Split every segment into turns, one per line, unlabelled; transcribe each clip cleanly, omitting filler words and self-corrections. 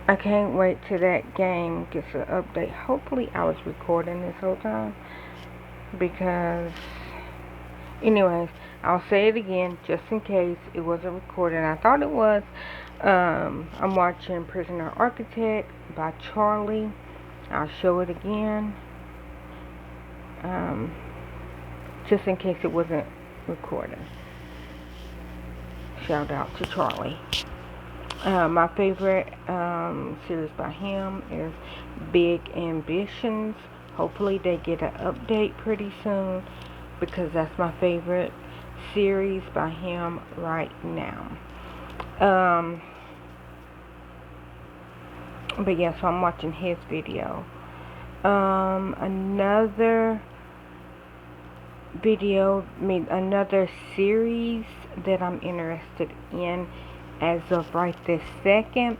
I can't wait till that game gets an update. Hopefully I was recording this whole time because anyways, I'll say it again just in case it wasn't recorded. I thought it was. I'm watching Prisoner Architect by Charlie. I'll show it again. Just in case it wasn't recorded. Shout out to Charlie. My favorite series by him is Big Ambitions. Hopefully they get an update pretty soon because that's my favorite series by him right now. But yeah, so I'm watching his video. Another another series that I'm interested in as of right this second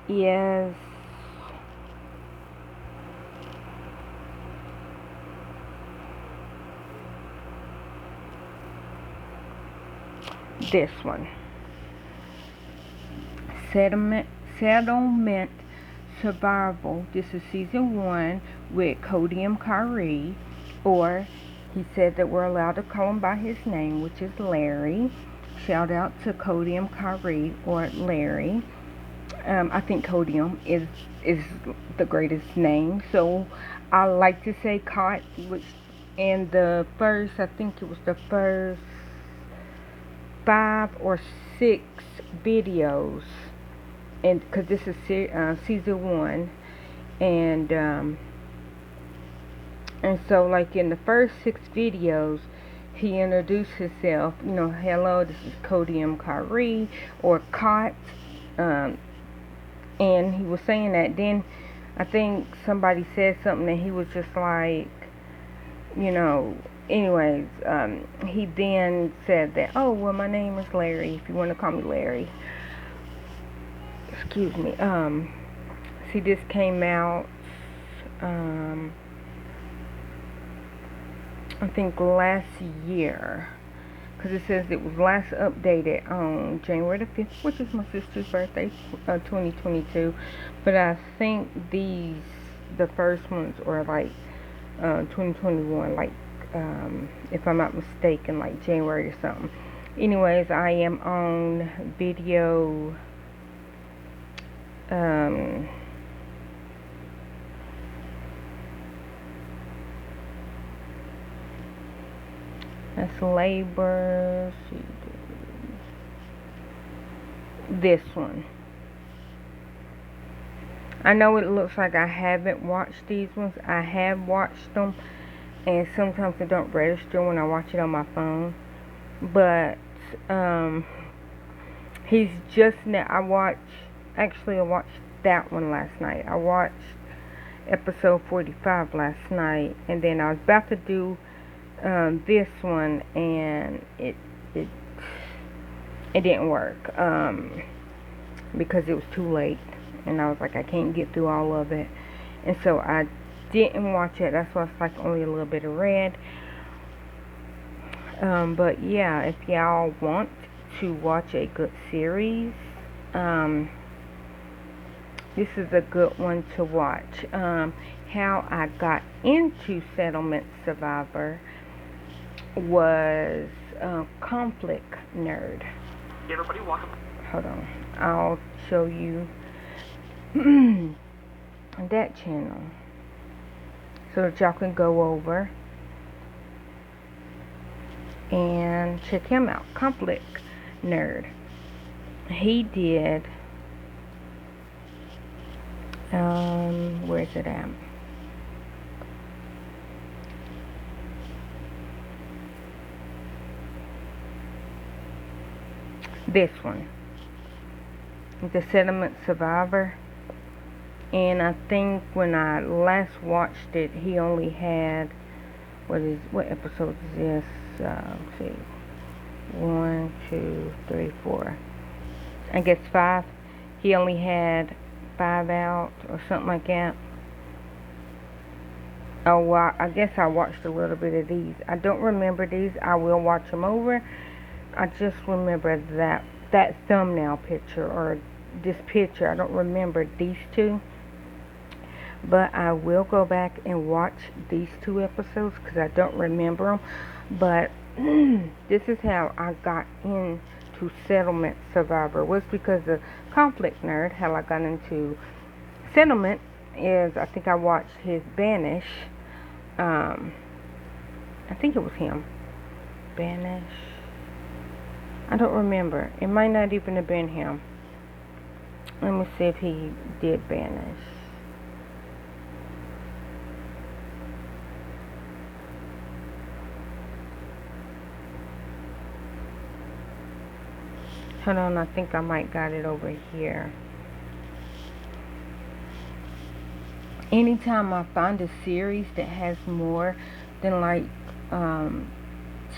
is this one. Settlement Survival. This is season 1 with Cody and Kyrie, or he said that we're allowed to call him by his name, which is Larry. Shout out to Codium Kyrie, or Larry. I think Codium is the greatest name, so I like to say Cot, which in the first, I think it was the first 5 or 6 videos, and because this is season 1, and so like in the first 6 videos, he introduced himself, hello, this is Cody M. Kyrie, or Cot, and he was saying that. Then I think somebody said something and he was just like, anyways, he then said that, oh, well, my name is Larry, if you want to call me Larry. Excuse me. See, this came out, I think last year, because it says it was last updated on January the 5th, which is my sister's birthday, 2022. But I think the first ones are like 2021, like if I'm not mistaken, like January or something. Anyways, I am on video. That's labor. This one. I know it looks like I haven't watched these ones. I have watched them, and sometimes they don't register when I watch it on my phone. But he's just now. I watched that one last night. I watched episode 45 last night, and then I was about to do this one, and it didn't work because it was too late, and I was like, I can't get through all of it, and so I didn't watch it. That's why it's like only a little bit of red. But yeah, if y'all want to watch a good series, this is a good one to watch. How I got into Settlement Survivor was Conflict Nerd.
Hey everybody, welcome.
Hold on, I'll show you that channel so that y'all can go over and check him out. Conflict Nerd. He did where's it at? This one, the Settlement Survivor, and I think when I last watched it, he only had what episode is this? Let's see, 1, 2, 3, 4. I guess 5. He only had 5 out or something like that. Oh, well, I guess I watched a little bit of these. I don't remember these. I will watch them over. I just remember that thumbnail picture, or this picture. I don't remember these two. But I will go back and watch these 2 episodes because I don't remember them. But this is how I got into Settlement Survivor. It was because of Conflict Nerd. How I got into Settlement is I think I watched his Banish. I think it was him. Banish. I don't remember. It might not even have been him. Let me see if he did Banish. Hold on, I think I might got it over here. Anytime I find a series that has more than like 10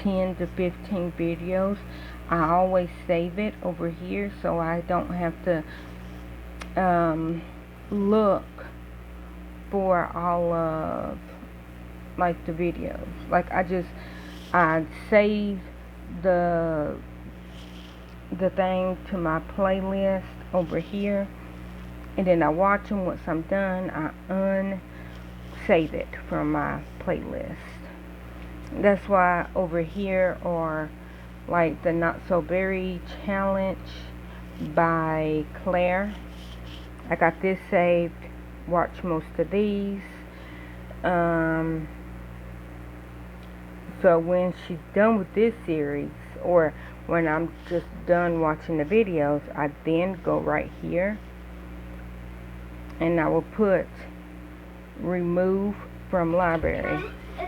to 15 videos, I always save it over here so I don't have to look for all of like the videos. Like I save the thing to my playlist over here, and then I watch them. Once I'm done, I unsave it from my playlist. That's why over here are like the Not So Berry Challenge by Claire. I got this saved. Watch most of these. So when she's done with this series, or when I'm just done watching the videos, I then go right here and I will put remove from library.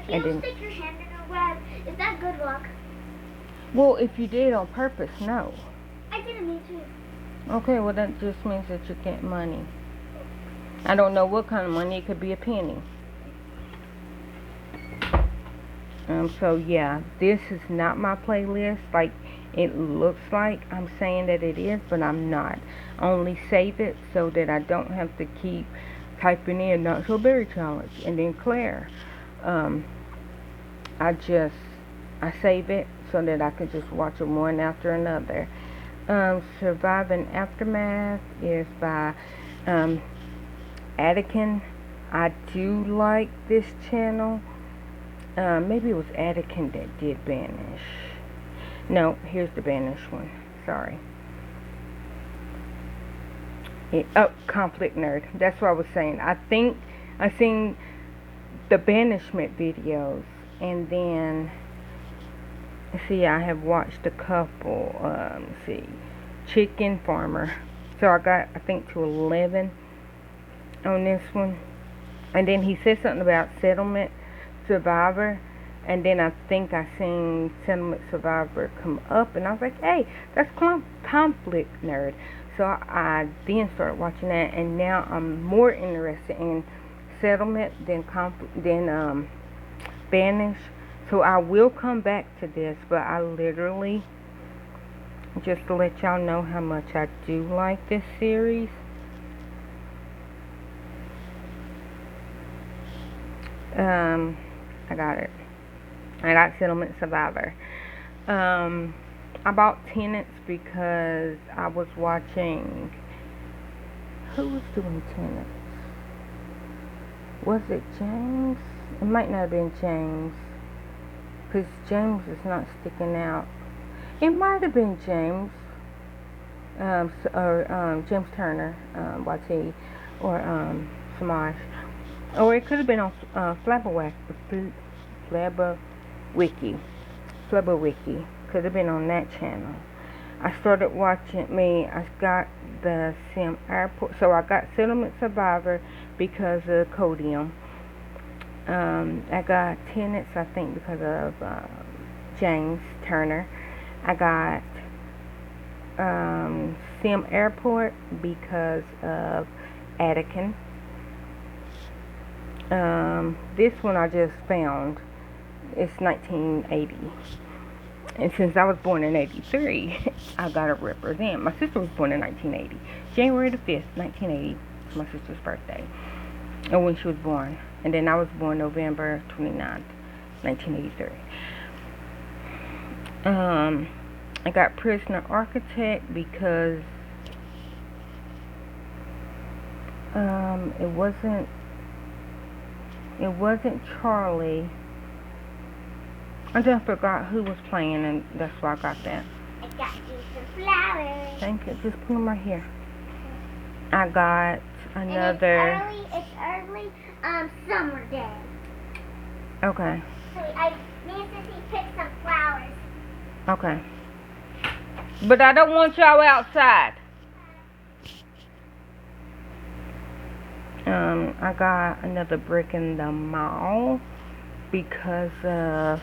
If you stick your hand in a web, is that good luck?
Well, if you did it on purpose, no.
I didn't mean to.
Okay, well that just means that you get money. I don't know what kind of money. It could be a penny. So yeah, this is not my playlist. Like it looks like I'm saying that it is, but I'm not. I only save it so that I don't have to keep typing in Not So Berry Challenge and then Claire. I save it so that I can just watch them one after another. Surviving Aftermath is by Anakin. I do like this channel. Maybe it was Anakin that did Banish. No, here's the Banish one. Sorry. Conflict Nerd. That's what I was saying. I think I seen the banishment videos, and then see, I have watched a couple. See, Chicken Farmer. So I got, I think, to 11 on this one, and then he said something about Settlement Survivor, and then I think I seen Settlement Survivor come up, and I was like, hey, that's Conflict Nerd. So I then started watching that, and now I'm more interested in Settlement than Banish. So I will come back to this, but I literally, just to let y'all know how much I do like this series. I got it. I got Settlement Survivor. I bought Tenants because I was watching. Who was doing Tenants? Was it James? It might not have been James, because James is not sticking out. It might have been James, or James Turner, YT, or Smosh. Or it could have been on Flabberwiki. Could have been on that channel. I started watching I got the Sim Airport. So I got Settlement Survivor because of Codium. I got Tenants, I think, because of James Turner. I got Sim Airport because of Anakin. This one I just found. It's 1980. And since I was born in 83, I gotta represent. My sister was born in 1980. January the 5th, 1980 was my sister's birthday. Or when she was born. And then I was born November 29th, 1983. I got Prisoner Architect because It wasn't Charlie. I just forgot who was playing, and that's why I got that.
I got you some flowers.
Thank you. Just put them right here. I got another.
And it's early summer day.
Okay.
So me and Sissy picked some flowers.
Okay. But I don't want y'all outside. I got another brick in the mall because of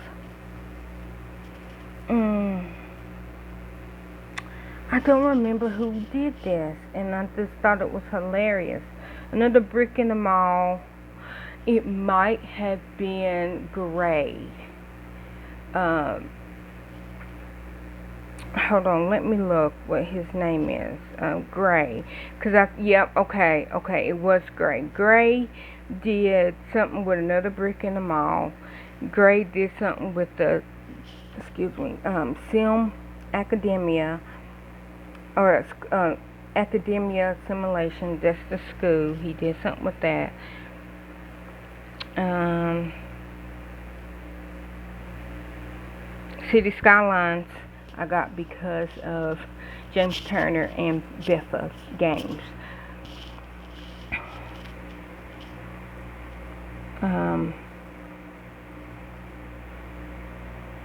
I don't remember who did this, and I just thought it was hilarious. Another brick in the mall. It might have been Gray. Hold on, let me look what his name is. Gray. Okay, it was Gray. Gray did something with another brick in the mall. Gray did something with the, Sim Academia, or Academia Simulation, that's the school. He did something with that. City Skylines I got because of James Turner and Biffa games.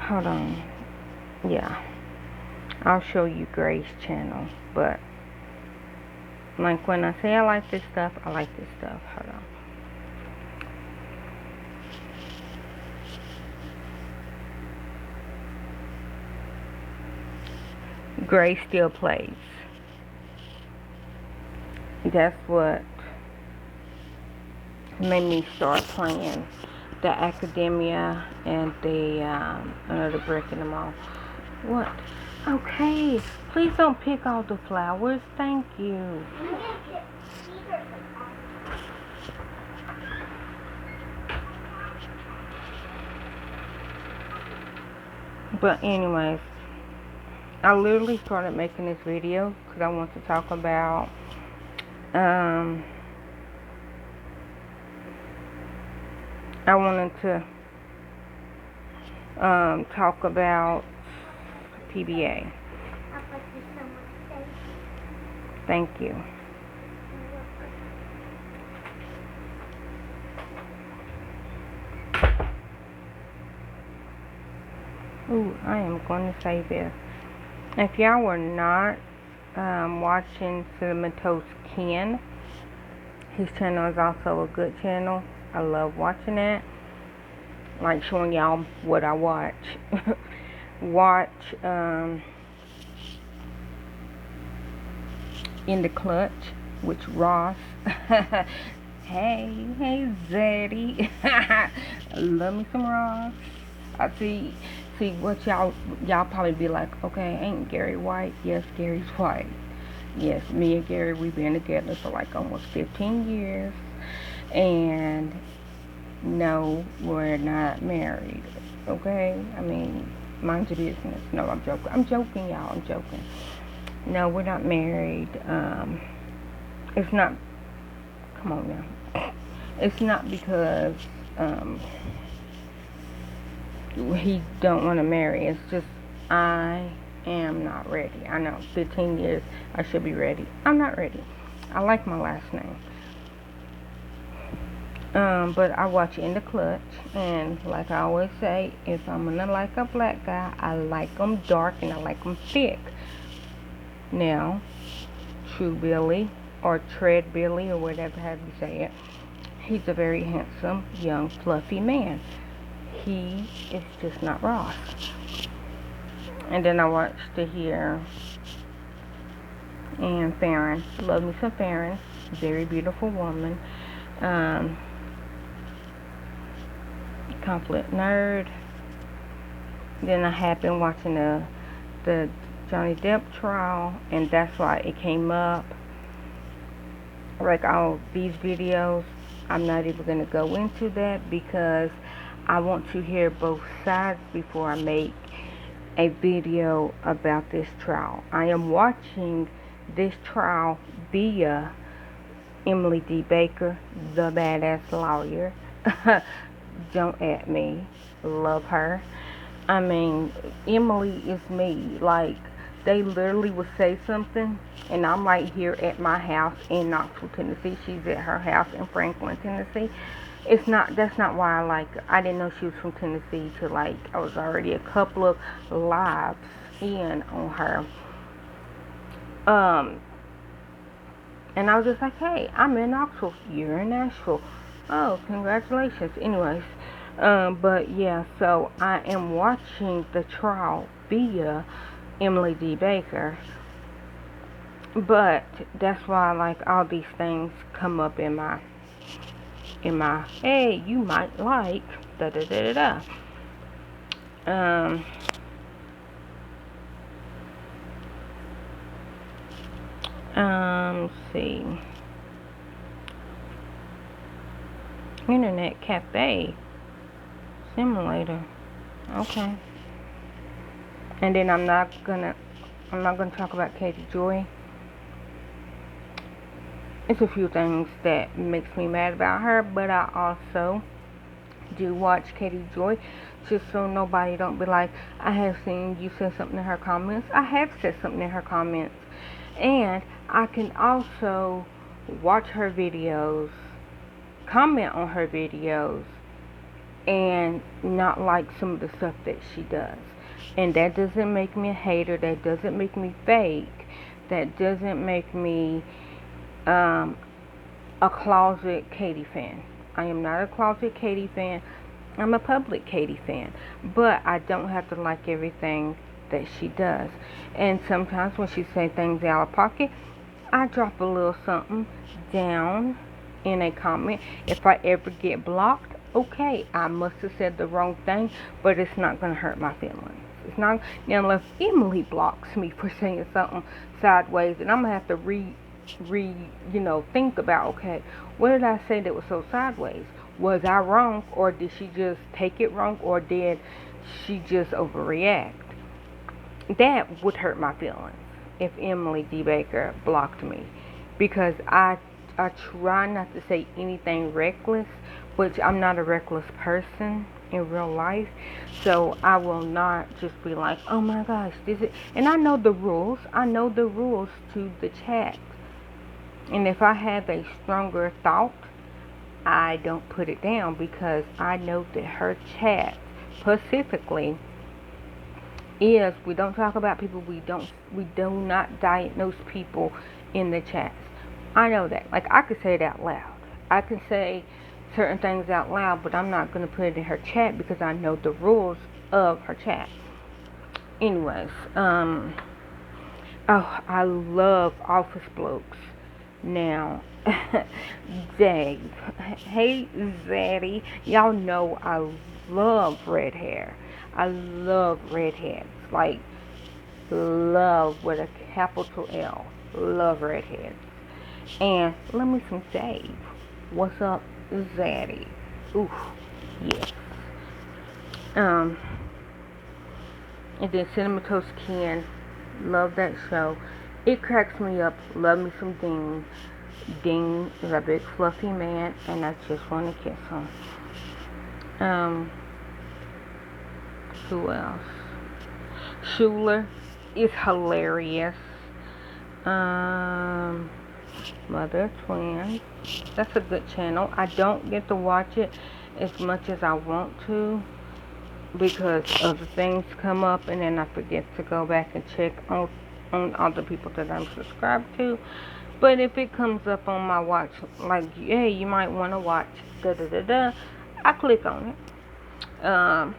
Hold on. Yeah. I'll show you Gray's channel. But, like, when I say I like this stuff, I like this stuff. Hold on. Gray still plays. That's what made me start playing the Academia and the another brick in the mall. What? Okay, please don't pick all the flowers. Thank you. But anyways, I literally started making this video because I want to talk about I wanted to talk about PBA. Thank you. Ooh, I am going to say this. If y'all were not watching Cinematos Ken, his channel is also a good channel. I love watching it. Like showing y'all what I watch. Watch In the Clutch, which Ross. hey Zeddy. Love me some Ross. I see what y'all probably be like, okay, ain't Gary white? Yes, Gary's white. Yes, me and Gary, we've been together for like almost 15 years. And no, we're not married. Okay? I mean, mind your business. No, I'm joking. I'm joking, y'all. I'm joking. No, we're not married. It's not, come on now. It's not because he don't want to marry. It's just I am not ready. I know, 15 years, I should be ready. I'm not ready. I like my last name. But I watch In the Clutch, and like I always say, if I'm gonna like a black guy, I like them dark and I like them thick. Now, True Billy, or Tread Billy, or whatever have you say it, he's a very handsome, young, fluffy man. He is just not Ross. And then I watched Tahir and Farron. Love me some Farron. Very beautiful woman. Conflict Nerd. Then I have been watching the Johnny Depp trial, and that's why it came up. Like all these videos, I'm not even going to go into that because I want to hear both sides before I make a video about this trial. I am watching this trial via Emily D. Baker, the badass lawyer. Don't at me. Love her. I mean, Emily is me. Like, they literally would say something, and I'm right here at my house in Knoxville, Tennessee. She's at her house in Franklin, Tennessee. That's not why I like her. I didn't know she was from Tennessee till, like, I was already a couple of lives in on her. And I was just like, hey, I'm in Knoxville. You're in Nashville. Oh, congratulations. Anyways, but yeah, so I am watching the trial via Emily D. Baker. But that's why, like, all these things come up in my hey, you might like da da da da da. Let's see. Internet Cafe Simulator. Okay. And then I'm not gonna talk about Katie Joy. It's a few things that makes me mad about her, but I also do watch Katie Joy just so nobody don't be like, I have seen you say something in her comments. I have said something in her comments. And I can also watch her videos, comment on her videos, and not like some of the stuff that she does. And that doesn't make me a hater. That doesn't make me fake. That doesn't make me a closet Katie fan. I am not a closet Katie fan. I'm a public Katie fan. But I don't have to like everything that she does. And sometimes when she says things out of pocket, I drop a little something down in a comment. If I ever get blocked, okay, I must have said the wrong thing, but it's not going to hurt my feelings. It's not, now unless Emily blocks me for saying something sideways, and I'm going to have to think about, okay, what did I say that was so sideways? Was I wrong, or did she just take it wrong, or did she just overreact? That would hurt my feelings if Emily D. Baker blocked me, because I try not to say anything reckless, which I'm not a reckless person in real life, so I will not just be like, oh my gosh, and I know the rules. I know the rules to the chat, and if I have a stronger thought, I don't put it down, because I know that her chat specifically is, we don't talk about people, we do not diagnose people in the chats. I know that. Like, I could say it out loud. I can say certain things out loud, but I'm not going to put it in her chat because I know the rules of her chat. Anyways, oh, I love Office Blokes. Now, Dave. Hey, Zaddy. Y'all know I love red hair. I love redheads. Like, love with a capital L. Love redheads. And let me some Dave. What's up, Zaddy? Oof, yes. And then Cinnamon Toast Ken. Love that show. It cracks me up. Love me some Dean. Dean is a big fluffy man, and I just want to kiss him. Who else? Schuler is hilarious. Mother of Twins. That's a good channel. I don't get to watch it as much as I want to, because other things come up, and then I forget to go back and check on other people that I'm subscribed to. But if it comes up on my watch, like, hey, you might want to watch da-da-da-da, I click on it.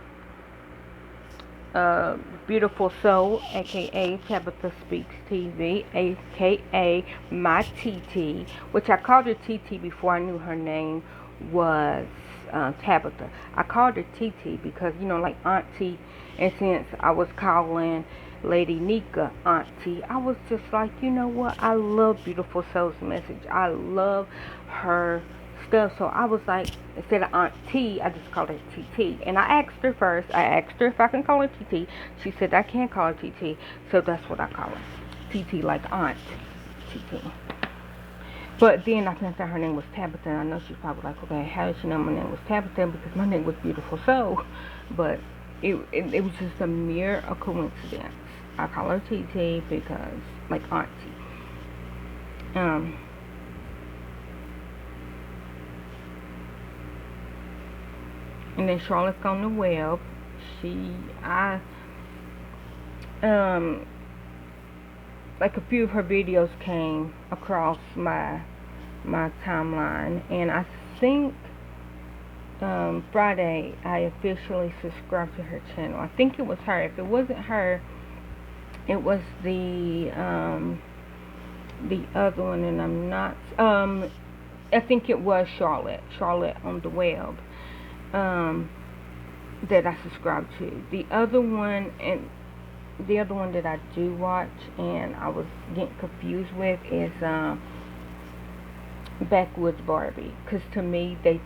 Beautiful Soul, aka Tabitha Speaks TV, aka my TT, which I called her TT before I knew her name was Tabitha. I called her TT because, like Auntie, and since I was calling Lady Nika Auntie, I was just like, you know what, I love Beautiful Soul's message. I love her stuff. So I was like, instead of Aunt T, I just called her TT. And I asked her first. I asked her if I can call her TT. She said I can't call her TT. So that's what I call her. TT, like Aunt TT. But then I found out her name was Tabitha. And I know she's probably like, okay, how did she know my name was Tabitha? Because my name was Beautiful Soul. But it was just a mere coincidence. I call her TT because, like, auntie. And then Charlotte's on the web. Like a few of her videos came across my timeline, and I think Friday I officially subscribed to her channel. I think it was her. If it wasn't her, it was the other one, and I'm not. I think it was Charlotte on the web. That I subscribe to. The other one that I do watch and I was getting confused with is Backwoods Barbie, because to me they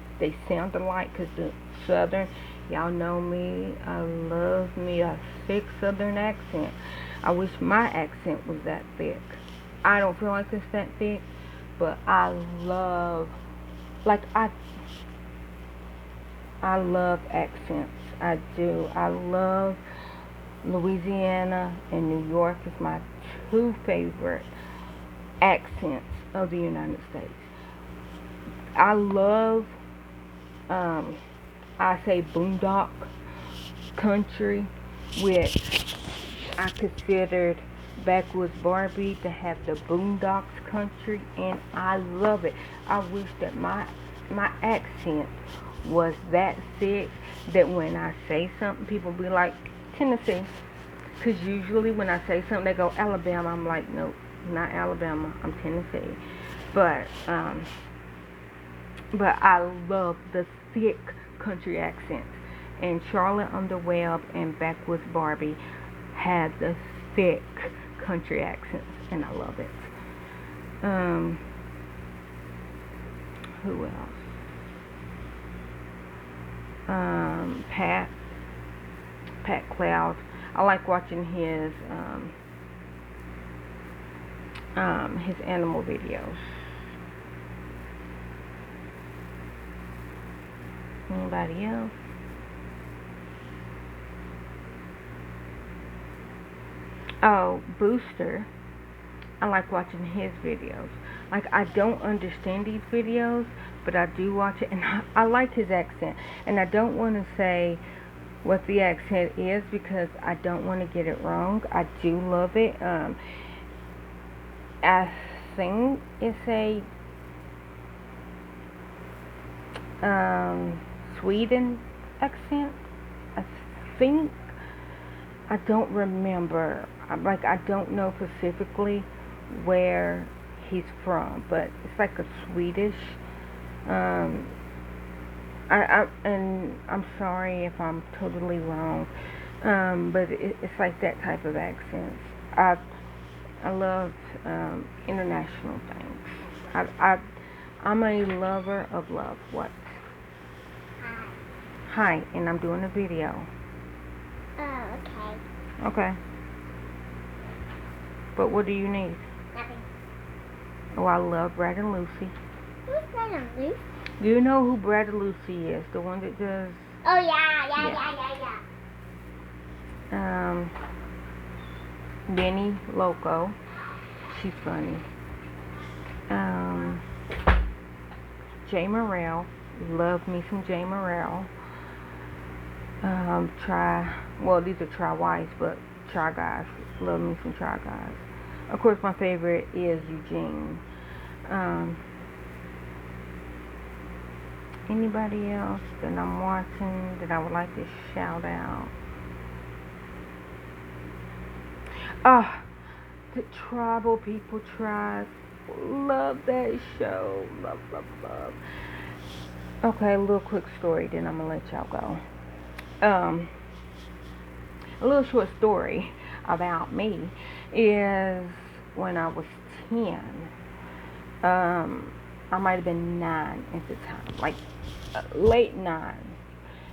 sound alike, because the southern, y'all know me, I love me a thick southern accent. I wish my accent was that thick. I don't feel like it's that thick, but I love accents. I do. I love Louisiana and New York is my two favorite accents of the United States. I love, I say boondock country, which I considered Backwoods Barbie to have the boondocks country, and I love it. I wish that my accent was that thick that when I say something, people be like, Tennessee. Because usually when I say something, they go, Alabama. I'm like, nope, not Alabama. I'm Tennessee. But I love the thick country accents. And Charlotte on the Web and Backwoods Barbie had the thick country accents, and I love it. Who else? Pat Cloud. I like watching his animal videos. Anybody else? Oh, Booster. I like watching his videos. Like, I don't understand these videos, but I do watch it, and I like his accent. And I don't want to say what the accent is because I don't want to get it wrong. I do love it. I think it's a Sweden accent. I think. I don't remember. I don't know specifically where he's from, but it's like a Swedish. And I'm sorry if I'm totally wrong, but it's like that type of accent. I love international things. I'm a lover of love. What? Hi, and I'm doing a video.
Oh, okay.
Okay. But what do you need?
Nothing.
Oh, I love Brad and Lucy.
Who's Brad and Lucy?
Do you know who Brad and Lucy is? The one that does...
Oh, yeah.
Benny Loco. She's funny. Jay Morrell. Love me some Jay Morrell. These are Try Whites, but Try Guys. Love me some Try Guys. Of course, my favorite is Eugene. Anybody else that I'm watching that I would like to shout out? The Tribal People Tribe. Love that show. Love. Okay, a little quick story, then I'm going to let y'all go. A little short story about me is when I was 10. I might have been 9 at the time, like late 9.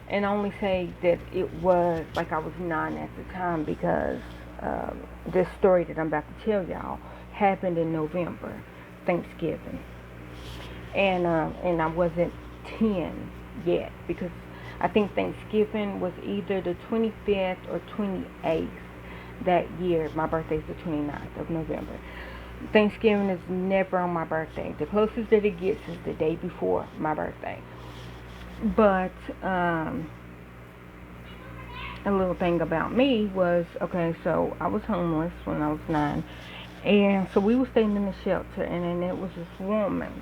And I only say that it was like I was 9 at the time because this story that I'm about to tell y'all happened in November, Thanksgiving. and I wasn't 10 yet, because I think Thanksgiving was either the 25th or 28th that year. My birthday is the 29th of November. Thanksgiving is never on my birthday. The closest that it gets is the day before my birthday. But a little thing about me was, okay, so I was homeless when I was 9, and so we were staying in the shelter, and then it was this woman.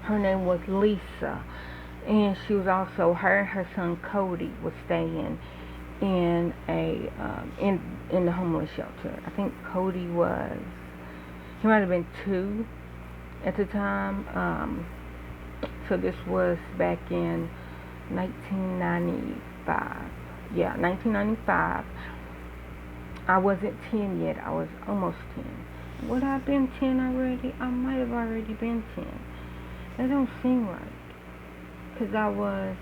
Her name was Lisa, and she was also, her and her son Cody was staying in a in the homeless shelter. I think Cody was, he might have been 2 at the time. So this was back in 1995. Yeah, 1995. I wasn't 10 yet. I was almost 10. Would I have been 10 already? I might have already been 10. That don't seem right. Because I was,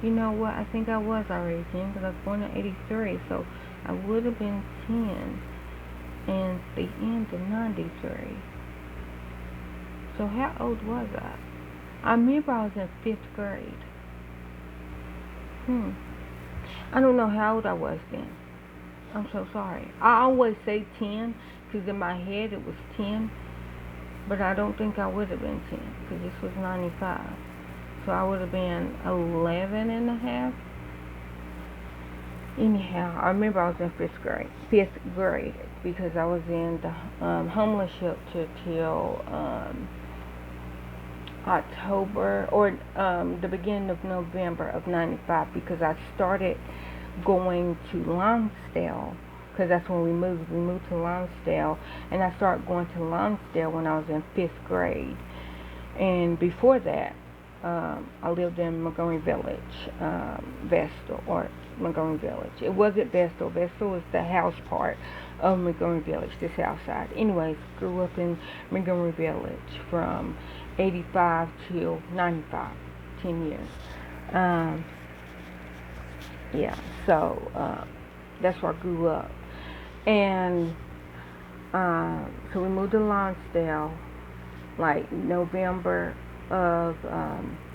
you know what? I think I was already 10, because I was born in 83. So I would have been 10 in the end of 93. So how old was I? I remember I was in 5th grade. I don't know how old I was then. I'm so sorry. I always say 10 because in my head it was 10, but I don't think I would have been 10 because this was 95. So I would have been 11 and a half. Anyhow, I remember I was in 5th grade because I was in the homeless shelter till October or the beginning of November of 95, because I started going to Lonsdale, because that's when we moved. We moved to Lonsdale, and I started going to Lonsdale when I was in 5th grade. And before that, I lived in Montgomery Village, Vestal, or Montgomery Village. It wasn't Vestal. Vestal was the house part of Montgomery Village, the south side. Anyways, grew up in Montgomery Village from 85 till 95, 10 years. Yeah, so that's where I grew up. And so we moved to Lonsdale like November of,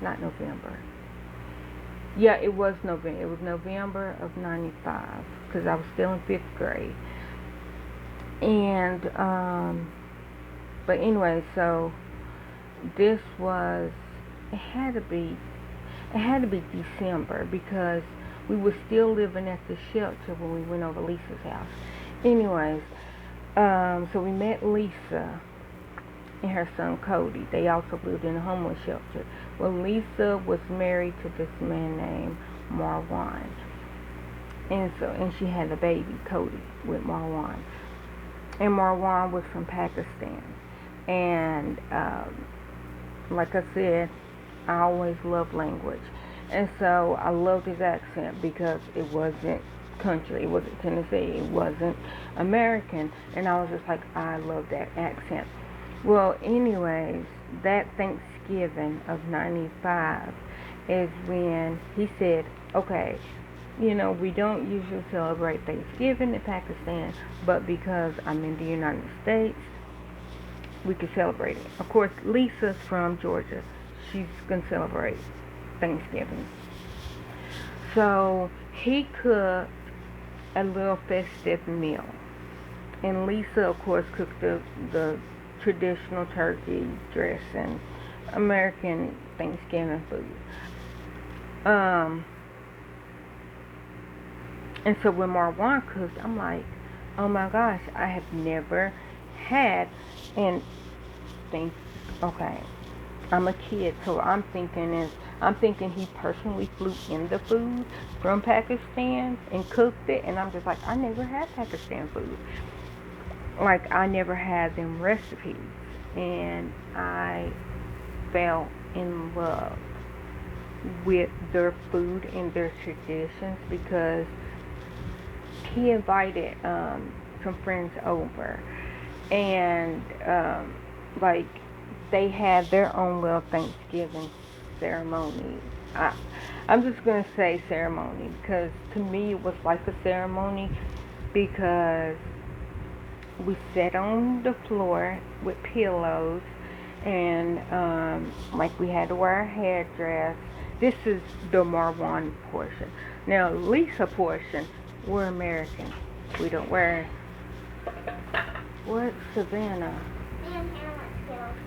not November. Yeah, it was November. It was November of 95, because I was still in 5th grade. And, but anyway, so this was, it had to be December, because we were still living at the shelter when we went over Lisa's house. Anyways, so we met Lisa and her son Cody. They also lived in a homeless shelter. Well, Lisa was married to this man named Marwan, and she had a baby, Cody, with Marwan. And Marwan was from Pakistan. And like I said, I always loved language. And so I loved his accent because it wasn't country, it wasn't Tennessee, it wasn't American. And I was just like, I love that accent. Well, anyways, that Thanksgiving of 95 is when he said, okay, you know, we don't usually celebrate Thanksgiving in Pakistan, but because I'm in the United States, we could celebrate it. Of course, Lisa's from Georgia. She's going to celebrate Thanksgiving. So he cooked a little festive meal. And Lisa, of course, cooked the traditional turkey dressing, American Thanksgiving food. And so when Marwan cooked, I'm like, oh my gosh, I have never had, and okay, I'm a kid, so I'm thinking he personally flew in the food from Pakistan and cooked it, and I'm just like, I never had Pakistan food. Like, I never had them recipes, and I fell in love with their food and their traditions, because he invited some friends over, and like, they had their own little Thanksgiving ceremony. I'm just going to say ceremony, because to me it was like a ceremony, because we sat on the floor with pillows, And like we had to wear a headdress. This is the Marwan portion. Now Lisa portion, we're American. We don't wear what Savannah.
Me and Hannah went Skittles.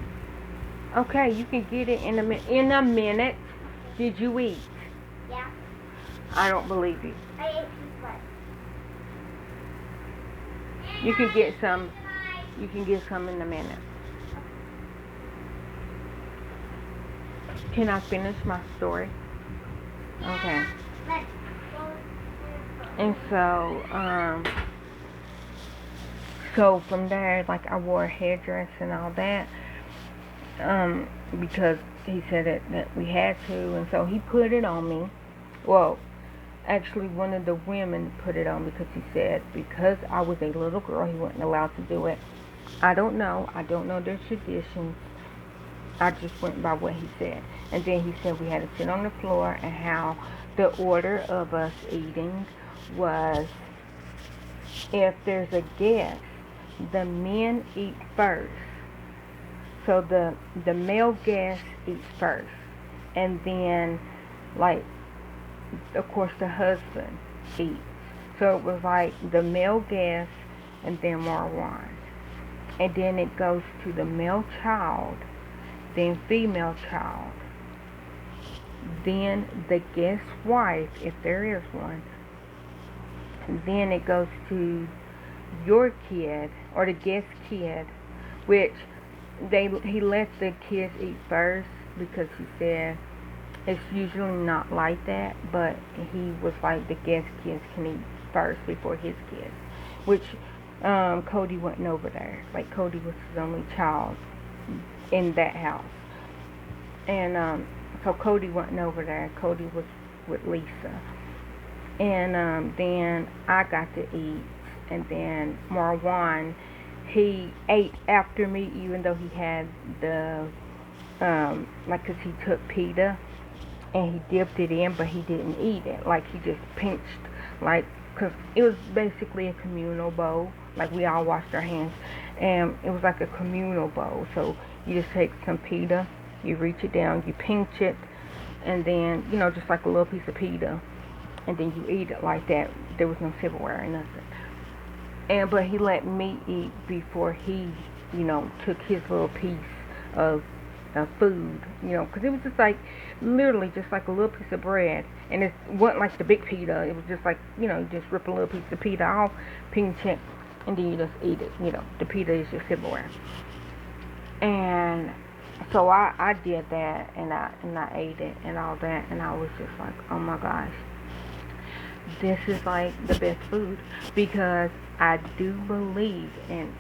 Okay, you can get it in a minute. Did you eat?
Yeah.
I don't believe you.
I ate pizza.
You can get some. You can get some in a minute. Can I finish my story? Okay.
Let's go.
And so from there, like I wore a headdress and all that, because he said that we had to, and so he put it on me. Well, actually, one of the women put it on because he said because I was a little girl, he wasn't allowed to do it. I don't know their traditions. I just went by what he said. And then he said we had to sit on the floor, and how the order of us eating was if there's a guest, the men eat first. So the male guest eats first. And then, like, of course, the husband eats. So it was like the male guest and then Marwan. And then it goes to the male child, then female child, then the guest's wife, if there is one. Then it goes to your kid or the guest's kid, which he let the kids eat first because he said it's usually not like that, but he was like the guest kids can eat first before his kids, which Cody wasn't over there. Like Cody was his only child in that house, and so Cody wasn't over there. Cody was with Lisa, and then I got to eat, and then Marwan, he ate after me, even though he had the like, 'cause he took pita and he dipped it in, but he didn't eat it. Like he just pinched, like, 'cause it was basically a communal bowl. Like we all washed our hands, and it was like a communal bowl. So you just take some pita, you reach it down, you pinch it, and then just like a little piece of pita, and then you eat it like that. There was no silverware or nothing. But he let me eat before he, took his little piece of food, because it was just like, literally just like a little piece of bread, and it wasn't like the big pita. It was just like, you just rip a little piece of pita off, pinch it, and then you just eat it. The pita is your silverware. And so I did that, and I ate it and all that, and I was just like, oh my gosh, this is like the best food, because I do believe, and